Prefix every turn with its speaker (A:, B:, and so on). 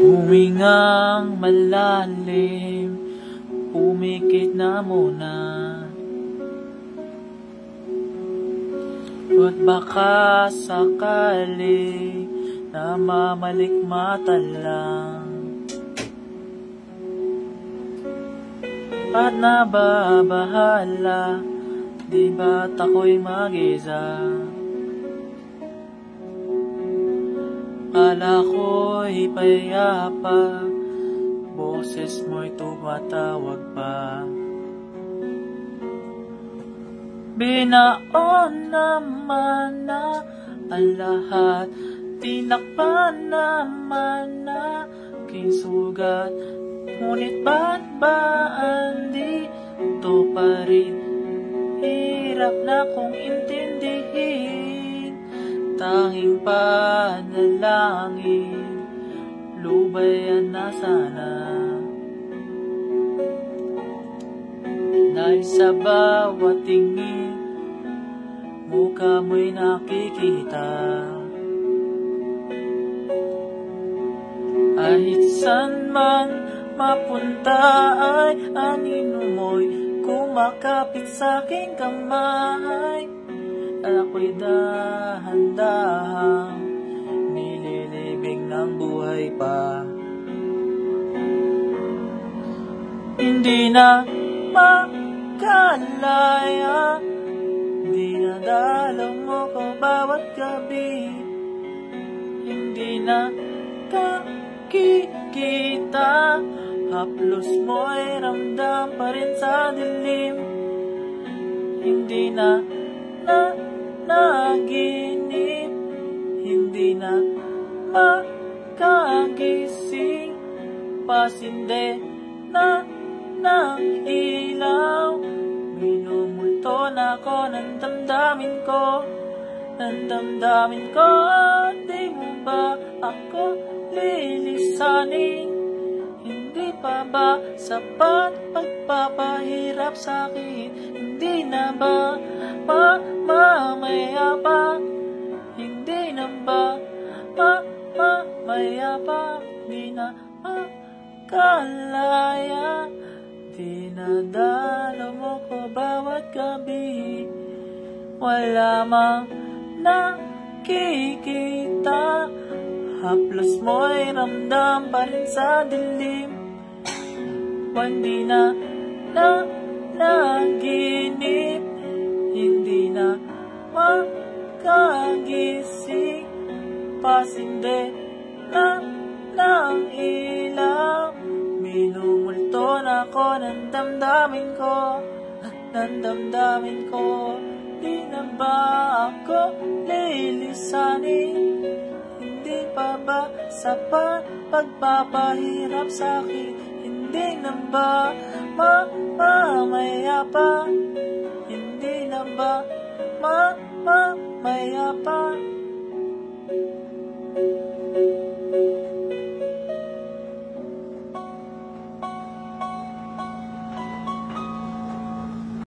A: Humingang malalim, pumikit na muna, at baka sakali na mamalikmata lang at nababahala, di ba't ako'y mag-isa? Kala ko'y payapa, boses mo'y tumatawag pa. Binaon naman na ang lahat, tinakpan naman na aking sugat. Ngunit ba't ba andito pa rin? Hirap na kong intindihin. Tanging panalangin, lubayan na sana. Dahil sa bawat tingin, mukha mo'y nakikita. Kahit saan man mapunta ay anino mo'y kumakapit sa aking kamay. At ako'y dahan-dahang nililibing ng buhay pa. Hindi na makalaya, dinadalaw mo ko bawat gabi. Hindi na kakikita, haplos mo'y ramdam pa rin sa dilim. Hindi na naginip, hindi na makagising, pasinde na ng ilaw. Minumulto na ako ng damdamin ko, ng damdamin ko. Di mo ba ako lilisanin? Hindi pa ba sapat pagpapahirap sa'kin? Hindi na ba mamayabang? Hindi na ba mamayabang? Di na makalaya, dinadalo mo ko bawat gabi. Wala mang nakikita, haplos mo'y ramdam pa rin sa dilim. Hindi na naginip, hindi na makagising, pasinde na ng ilaw. Minumulto na ako ng damdamin ko, ng damdamin ko. Di na ba ako lilisanin? Hindi pa ba sapat pagpapahirap sa'kin? Hindi na ba mamayabang? Hindi na ba mamayabang?